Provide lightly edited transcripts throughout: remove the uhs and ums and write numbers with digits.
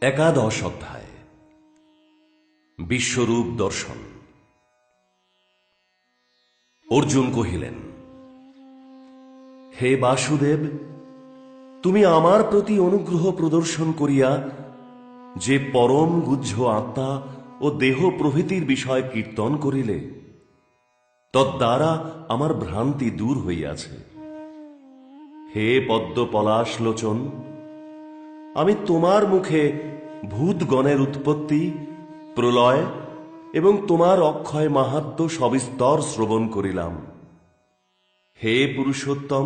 একাদশ অধ্যায় বিশ্বরূপ দর্শন। অর্জুন কহিলেন, হে বাসুদেব, তুমি আমার প্রতি অনুগ্রহ প্রদর্শন করিয়া যে পরম গুহ্য আত্মা ও দেহ প্রভৃতির বিষয় কীর্তন করিলে, তদ্দ্বারা আমার ভ্রান্তি দূর হইয়াছে। হে পদ্ম পলাশ লোচন, আমি তোমার মুখে ভূতগণের উৎপত্তি, প্রলয় এবং তোমার অক্ষয় মাহাত্ম্য সবিস্তর শ্রবণ করিলাম। হে পুরুষোত্তম,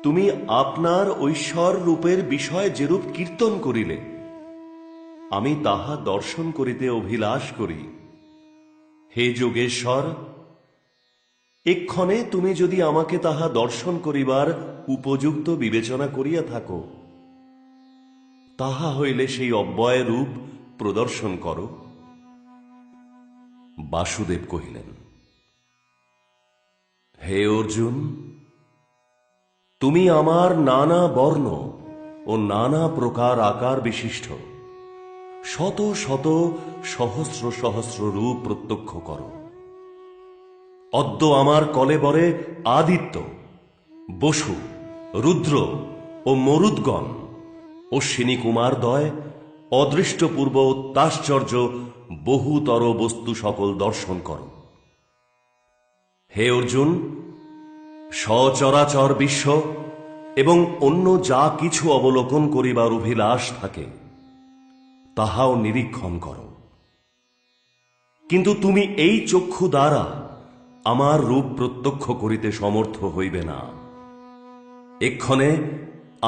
তুমি আপনার ঐশ্বর রূপের বিষয় যেরূপ কীর্তন করিলে, আমি তাহা দর্শন করিতে অভিলাষ করি। হে যোগেশ্বর, এক্ষণে তুমি যদি আমাকে তাহা দর্শন করিবার উপযুক্ত বিবেচনা করিয়া থাকো, তাহা হইলে সেই অব্যয় রূপ প্রদর্শন করো। বাসুদেব কহিলেন, হে অর্জুন, তুমি আমার নানা বর্ণ ও নানা প্রকার আকার বিশিষ্ট শত শত সহস্র সহস্র রূপ প্রত্যক্ষ করো। অদ্য আমার কলেবরে আদিত্য, বসু, রুদ্র ও মরুদ্গণ, অশ্বিনী কুমারদ্বয়, অদৃষ্টপূর্ব অত্যাশ্চর্য বহুতর বস্তু সকল দর্শন করো। হে অর্জুন, সচরাচর বিশ্ব এবং অন্য যা কিছু অবলোকন করিবার অভিলাষ থাকে, তাহাও নিরীক্ষণ করো। কিন্তু তুমি এই চক্ষু দ্বারা আমার রূপ প্রত্যক্ষ করিতে সমর্থ হইবে না। এক্ষণে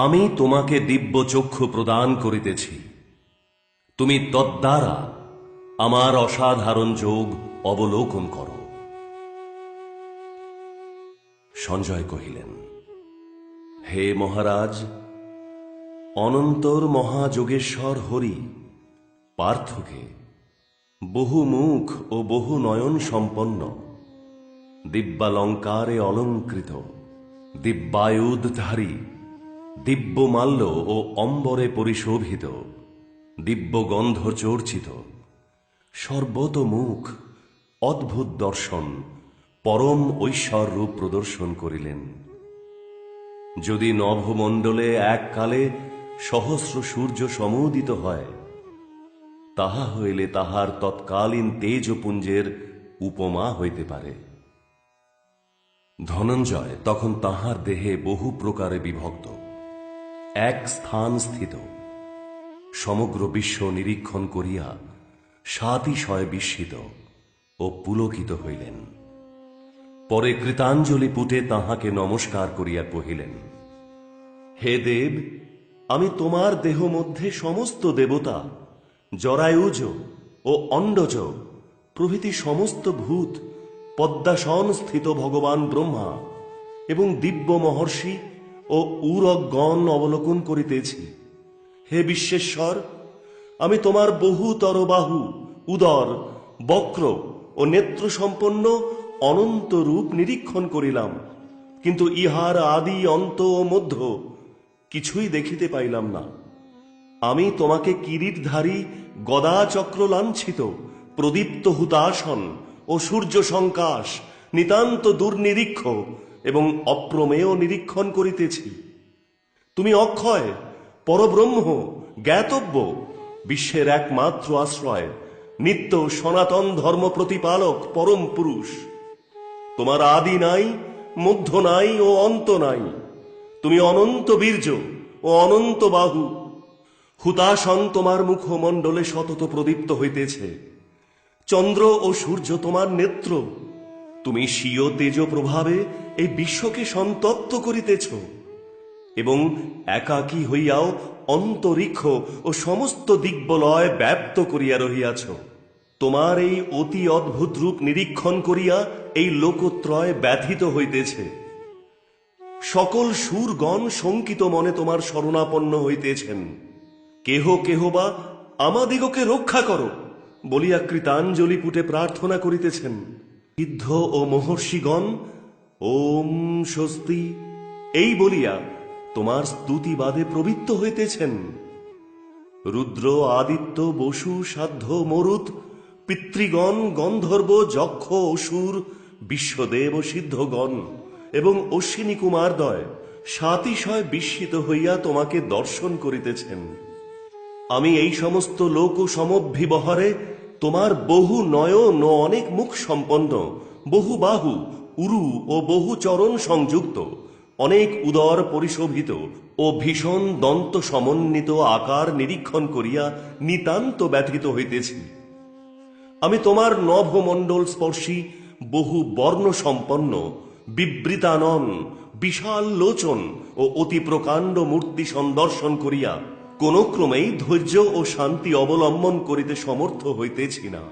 আমি তোমাকে দিব্য চক্ষু প্রদান করিতেছি, তুমি তদ্দ্বারা আমার অসাধারণ যোগ অবলোকন করো। সঞ্জয় কহিলেন, হে মহারাজ, অনন্তর মহাযোগেশ্বর হরি পার্থকে বহু মুখ ও বহু নয়ন সম্পন্ন, দিব্যালঙ্কারে অলঙ্কৃত, দিব্যায়ুধধারী, দিব্যমাল্য ও অম্বরে পরিশোভিত, দিব্যগন্ধ চর্চিত, সর্বতোমুখ, অদ্ভুত দর্শন, পরম ঐশ্বর রূপ প্রদর্শন করিলেন। যদি নভমণ্ডলে এককালে সহস্র সূর্য সমুদিত হয়, তাহা হইলে তাহার তৎকালীন তেজপুঞ্জের উপমা হইতে পারে। ধনঞ্জয় তখন তাহার দেহে বহু প্রকারে বিভক্ত, এক স্থান স্থিত, সমগ্র বিশ্ব নিরীক্ষণ করিয়া সাতিশয় বিস্মিত ও পুলকিত হইলেন। পরে কৃতাঞ্জলি পুটে তাহাকে নমস্কার করিয়া কহিলেন, হে দেব, আমি তোমার দেহ মধ্যে সমস্ত দেবতা, জরায়ুজ ও অণ্ডজ প্রভৃতি সমস্ত ভূত, পদ্মাসন স্থিত ভগবান ব্রহ্মা এবং দিব্য মহর্ষি ও উরগণ অবলোকন করিতেছি। হে বিশ্বেশ্বর, আমি তোমার বহুতর বাহু, উদর, বক্র ও নেত্র সম্পন্ন অনন্ত রূপ নিরীক্ষণ করিলাম, কিন্তু ইহার আদি, অন্ত ও মধ্য কিছুই দেখিতে পাইলাম না। আমি তোমাকে কিরীটধারী, গদা চক্র লাঞ্ছিত, প্রদীপ্ত হুতাসন ও সূর্য সংকাশ, নিতান্ত দুর্নিরীক্ষ এবং অপ্রমেয় নিরীক্ষণ করিতেছি। তুমি অক্ষয়, পরব্রহ্ম, জ্ঞাতব্য, বিশ্বের একমাত্র আশ্রয়, নিত্য সনাতন ধর্ম প্রতিপালক পরম পুরুষ। তোমার আদি নাই, মধ্য নাই ও অন্ত নাই। তুমি অনন্ত বীর্য ও অনন্ত বাহু। হুতাসন তোমার মুখমণ্ডলে সতত প্রদীপ্ত হইতেছে। চন্দ্র ও সূর্য তোমার নেত্র। তুমি স্বীয় তেজ প্রভাবে এই বিশ্বকে সন্তপ্ত করিতেছ এবং একাকী হইয়াও অন্তরিক্ষ ও সমস্ত দিগ্বলয় ব্যাপ্ত করিয়া রহিয়াছ। তোমার এই অতি অদ্ভুত রূপ নিরীক্ষণ করিয়া এই লোকত্রয় ব্যথিত হইতেছে। সকল সুরগণ শঙ্কিত মনে তোমার শরণাপন্ন হইতেছেন। কেহ কেহ বা আমাদিগকে রক্ষা করো বলিয়া কৃতাঞ্জলি পুটে প্রার্থনা করিতেছেন। সিদ্ধ ও মহর্ষিগণ ওম স্বস্তি এই বলিয়া তোমার স্তুতিবাদে প্রবৃত্ত হইতেছেন। রুদ্র, আদিত্য, বসু, সাধ্য, মরুত, পিতৃগণ, গন্ধর্ব, যক্ষ, অসুর, বিশ্বদেব ও সিদ্ধগণ এবং অশ্বিনী কুমারদ্বয় সাতিশয় বিস্মিত হইয়া তোমাকে দর্শন করিতেছেন। আমি এই সমস্ত লোক ও সমভিবহারে তোমার বহু নয়ন ও অনেক মুখ সম্পন্ন, বহু বাহু, উরু ও বহু চরণ সংযুক্ত, অনেক উদর পরিশোভিত ও ভীষণ দন্ত সমন্বিত আকার নিরীক্ষণ করিয়া নিতান্ত ব্যথিত হইতেছি। আমি তোমার নভমণ্ডল স্পর্শী বহু বর্ণ সম্পন্ন, বিবৃতানন, বিশাল লোচন ও অতি প্রকাণ্ড মূর্তি সন্দর্শন করিয়া কোন ক্রমেই ধৈর্য ও শান্তি অবলম্বন করিতে সমর্থ হইতেছি না।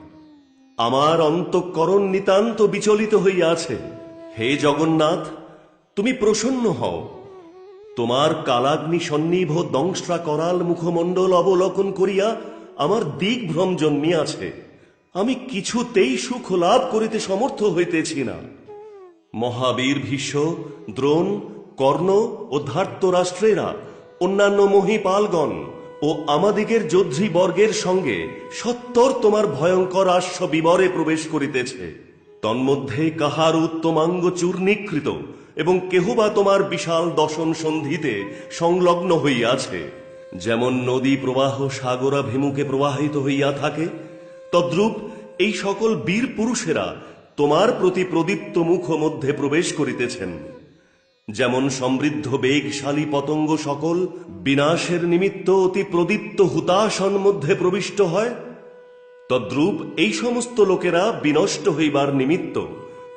আমার অন্তঃকরণ নিতান্ত বিচলিত হইয়াছে। হে জগন্নাথ, তুমি প্রসন্ন হও। তোমার কালাগ্নি সন্নিভ দংশা করাল মুখমণ্ডল অবলোকন করিয়া আমার দিগ্ভ্রম জন্মিয়াছে। আমি কিছুতেই সুখ লাভ করিতে সমর্থ হইতেছি না। মহাবীর ভীষ্ম, দ্রোণ, কর্ণ ও ধার্তরাষ্ট্রেরা, অন্যান্য মহীপালগণ ও আমাদিগের যোদ্ধৃবর্গের সঙ্গে সত্তর তোমার ভয়ঙ্কর আশ্ব বিবরে প্রবেশ করিতেছে। তন্মধ্যে কাহার উত্তমাঙ্গ চূর্ণীকৃত এবং কেহ বা তোমার বিশাল দশন সন্ধিতে সংলগ্ন হইয়াছে। যেমন নদী প্রবাহ সাগরাভিমুখে প্রবাহিত হইয়া থাকে, তদ্রূপ এই সকল বীর পুরুষেরা তোমার প্রতি প্রদীপ্ত মুখ মধ্যে প্রবেশ করিতেছেন। যেমন সমৃদ্ধ বেগশালী পতঙ্গ সকল বিনাশের নিমিত্ত অতি প্রদীপ্ত হুতাশন মধ্যে প্রবিষ্ট হয়, তদ্রূপ এই সমস্ত লোকেরা বিনষ্ট হইবার নিমিত্ত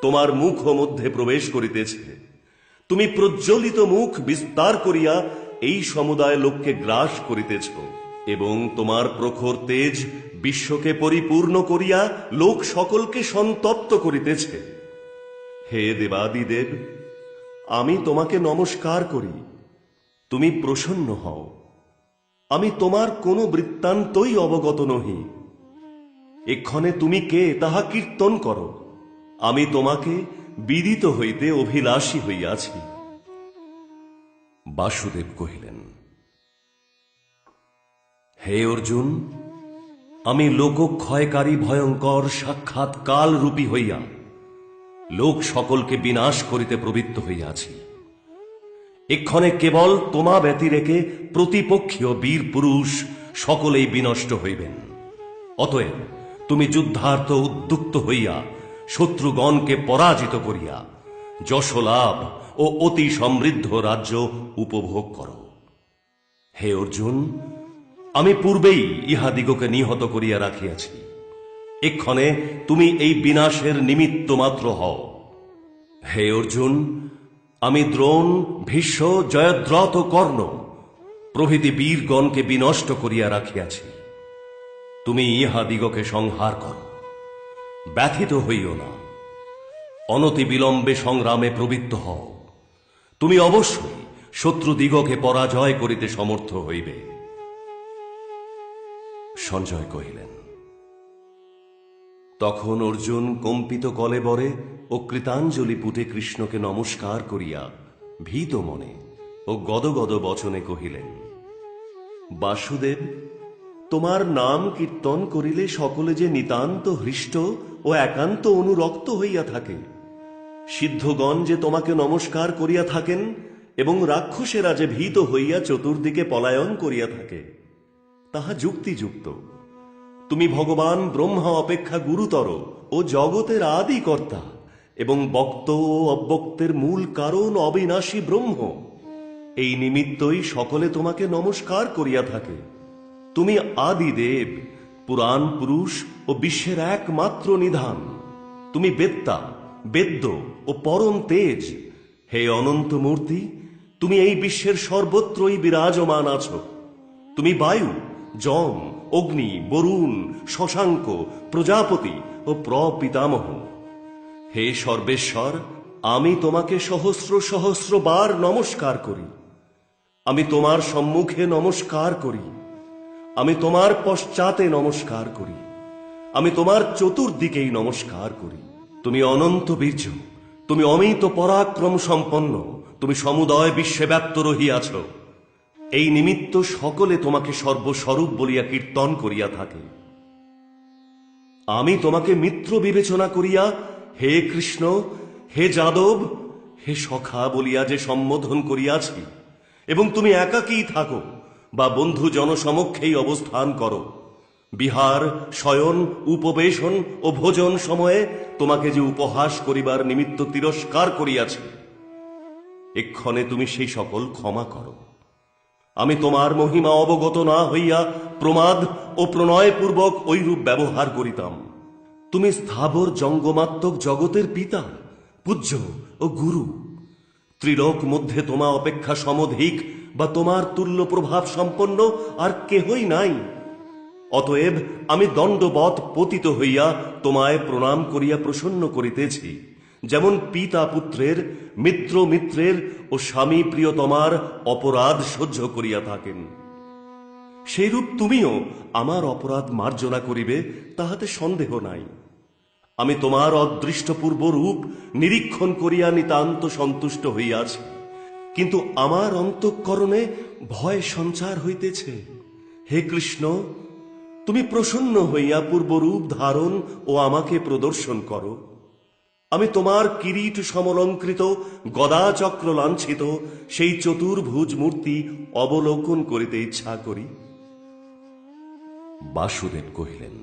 তোমার মুখ মধ্যে প্রবেশ করিতেছে। তুমি প্রজ্বলিত মুখ বিস্তার করিয়া এই সমুদায় লোককে গ্রাস করিতেছ এবং তোমার প্রখর তেজ বিশ্বকে পরিপূর্ণ করিয়া লোক সকলকে সন্তপ্ত করিতেছে। হে দেবাদিদেব, আমি তোমাকে নমস্কার করি। তুমি প্রসন্ন হও। আমি তোমার কোনো বৃত্তান্তই অবগত নহি। এক্ষণে তুমি কে তাহা কীর্তন করো। আমি তোমাকে বিদিত হইতে অভিলাষী হইয়াছি। বাসুদেব কহিলেন, হে অর্জুন, আমি লোকক্ষয়কারী ভয়ঙ্কর সাক্ষাৎ কালরূপী হইয়া লোক সকলকে বিনাশ করিতে প্রবৃত্ত হইয়াছি। এক্ষণে কেবল তোমা ব্যতিরেকে প্রতিপক্ষীয় বীর পুরুষ সকলেই বিনষ্ট হইবেন। অতএব তুমি যুদ্ধার্থ উদ্যুক্ত হইয়া শত্রুগণকে পরাজিত করিয়া যশলাভ ও অতি সমৃদ্ধ রাজ্য উপভোগ করো। হে অর্জুন, আমি পূর্বেই ইহাদিগকে নিহত করিয়া রাখিয়াছি। এক্ষণে তুমি এই বিনাশের নিমিত্ত মাত্র হও। হে অর্জুন, আমি দ্রোণ, ভীষ্ম, জয়দ্রথ, কর্ণ প্রভৃতি বীরগণকে বিনষ্ট করিয়া রাখিয়াছি। তুমি ইহাদিগকে সংহার করো। ব্যথিত হইও না। অনতি বিলম্বে সংগ্রামে প্রবৃত্ত হও। তুমি অবশ্যই শত্রুদিগকে পরাজয় করিতে সমর্থ হইবে। সঞ্জয় কহিলেন, তখন অর্জুন কম্পিত কলেবরে ও কৃতাঞ্জলি পুটে কৃষ্ণকে নমস্কার করিয়া ভীত মনে ও গদগদ বচনে কহিলেন, বাসুদেব, তোমার নাম কীর্তন করিলে সকলে যে নিতান্ত হৃষ্ট ও একান্ত অনুরক্ত হইয়া থাকে। সিদ্ধগণ যে তোমাকে নমস্কার করিয়া থাকেন এবং রাক্ষসেরা যে ভীত হইয়া চতুর্দিকে পলায়ন করিয়া থাকে, তাহা যুক্তিযুক্ত। তুমি ভগবান ব্রহ্মা অপেক্ষা গুরুতর ও জগতের আদি কর্তা এবং বক্ত ও অব্যক্তের মূল কারণ অবিনাশী ব্রহ্ম। এই নিমিত্তই সকলে তোমাকে নমস্কার করিয়া থাকে। তুমি আদিদেব, পুরাণ পুরুষ ও বিশ্বের একমাত্র নিধান। তুমি বেত্তা, বেদ্য ও পরম তেজ। হে অনন্ত মূর্তি, তুমি এই বিশ্বের সর্বত্রই বিরাজমান আছো। তুমি বায়ু, যম, অগ্নি, বরুণ, শশাঙ্ক, প্রজাপতি ও প্রপিতামহ। হে সর্বেশ্বর, আমি তোমাকে সহস্র সহস্র বার নমস্কার করি। আমি তোমার সম্মুখে নমস্কার করি। আমি তোমার পশ্চাতে নমস্কার করি। আমি তোমার চতুর্দিকেই নমস্কার করি। তুমি অনন্ত বীর্য, তুমি অমিত পরাক্রম সম্পন্ন, তুমি সমুদয় বিশ্বে ব্যাপ্ত রহিয়াছ। এই নিমিত্ত সকলে তোমাকে সর্বস্বরূপ বলিয়া কীর্তন করিয়া থাকে। আমি তোমাকে মিত্র বিবেচনা করিয়া হে কৃষ্ণ, হে যাদব, হে সখা বলিয়া যে সম্বোধন করিয়াছি, এবং তুমি একাকী থাকো বা বন্ধু জনসমক্ষেই অবস্থান করো, বিহার, শয়ন, উপবেশন ও ভোজন সময়ে তোমাকে যে উপহাস করিবার নিমিত্ত তিরস্কার করিয়াছি, এক্ষণে তুমি সেই সকল ক্ষমা করো। আমি তোমার মহিমা অবগত না হইয়া প্রমাদ ও প্রণয়পূর্বক ঐরূপ ব্যবহার করিতাম। তুমি স্থাবর জঙ্গমাত্মক জগতের পিতা, পূজ্য ও গুরু। ত্রিলোক মধ্যে তোমা অপেক্ষা সমধিক বা তোমার তুল্য প্রভাব সম্পন্ন আর কেহই নাই। অতএব আমি দণ্ডবৎ পতিত হইয়া তোমায় প্রণাম করিয়া প্রসন্ন করিতেছি, যেমন পিতা পুত্রের, মিত্র মিত্রের ও স্বামী প্রিয়তমার অপরাধ সহ্য করিয়া থাকেন। সেইরূপ তুমিও আমার অপরাধ মার্জনা করিবে, তাহাতে সন্দেহ নাই। আমি তোমার অদৃষ্টপূর্ব রূপ নিরীক্ষণ করিয়া নিতান্ত সন্তুষ্ট হইয়াছি, কিন্তু আমার অন্তঃকরণে ভয় সঞ্চার হইতেছে। হে কৃষ্ণ, তুমি প্রসন্ন হইয়া পূর্বরূপ ধারণ ও আমাকে প্রদর্শন করো। আমি তোমার কিরীট সমলঙ্কৃত গদা চক্র লাঞ্ছিত সেই চতুর্ভুজ মূর্তি অবলোকন করিতে ইচ্ছা করি। বাসুদেব কহিলেন,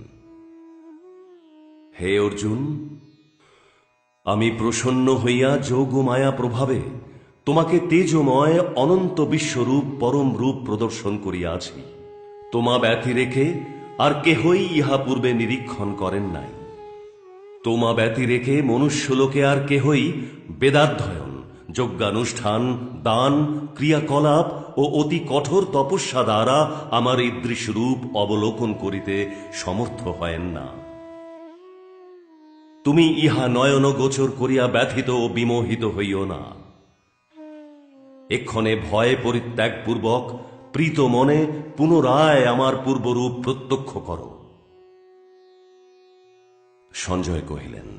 হে অর্জুন, আমি প্রসন্ন হইয়া যোগমায়া প্রভাবে তোমাকে তেজময় অনন্ত বিশ্বরূপ পরম রূপ প্রদর্শন করিয়াছি। তোমা ব্যতি রেখে আর কেহই ইহা পূর্বে নিরীক্ষণ করেন নাই। তোমা ব্যতি রেখে মনুষ্যলোকে আর কেহই বেদাধ্যয়ন, যজ্ঞানুষ্ঠান, দান, ক্রিয়াকলাপ ও অতি কঠোর তপস্যা দ্বারা আমার ঈদৃশ রূপ অবলোকন করিতে সমর্থ হয়েন না। তুমি ইহা নয়ন গোচর করিয়া ব্যথিত ও বিমোহিত হইও না। এক্ষণে ভয় পরিত্যাগপূর্বক প্রীত মনে পুনরায় আমার পূর্বরূপ প্রত্যক্ষ করো। সঞ্জয় কহিলেন,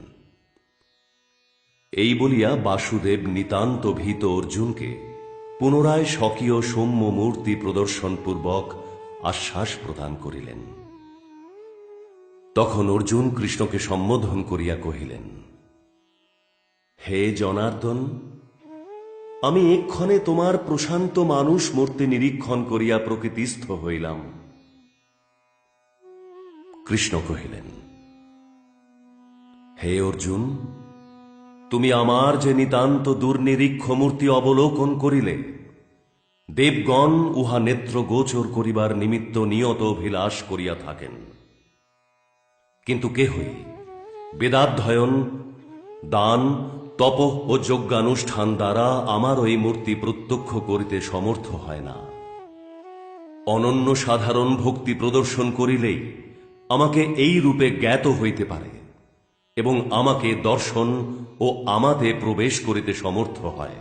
এই বলিয়া বাসুদেব নিতান্ত ভীত অর্জুনকে পুনরায় স্বকীয় সৌম্য মূর্তি প্রদর্শনপূর্বক আশ্বাস প্রদান করিলেন। তখন অর্জুন কৃষ্ণকে সম্বোধন করিয়া কহিলেন, হে জনার্দন, আমি এক্ষণে তোমার প্রশান্ত মানুষ মূর্তি নিরীক্ষণ করিয়া প্রকৃতিস্থ হইলাম। কৃষ্ণ কহিলেন, হে অর্জুন, তুমি আমার যে নিতান্ত দুর্নিরীক্ষ মূর্তি অবলোকন করিলে, দেবগণ উহা নেত্র গোচর করিবার নিমিত্ত নিয়ত অভিলাষ করিয়া থাকেন, কিন্তু কেহই বেদাধ্যয়ন, দান, তপ ও যজ্ঞানুষ্ঠান দ্বারা আমার ওই মূর্তি প্রত্যক্ষ করিতে সমর্থ হয় না। অনন্য সাধারণ ভক্তি প্রদর্শন করিলেই আমাকে এই রূপে জ্ঞাত হইতে পারে এবং আমাকে দর্শন ও আমাতে প্রবেশ করিতে সমর্থ হয়।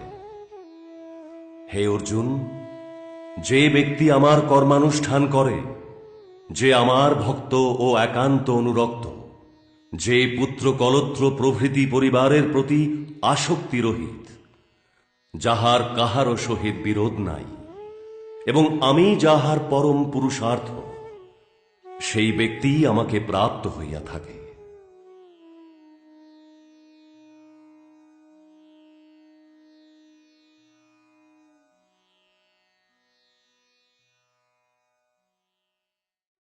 হে অর্জুন, যে ব্যক্তি আমার কর্মানুষ্ঠান করে, যে আমার ভক্ত ও একান্ত অনুরক্ত, যে পুত্র কলত্র প্রভৃতি পরিবারের প্রতি আসক্তি রহিত, যাহার কাহারও সহিত বিরোধ নাই, এবং আমি যাহার পরম পুরুষার্থ, সেই ব্যক্তি আমাকে প্রাপ্ত হইয়া থাকে।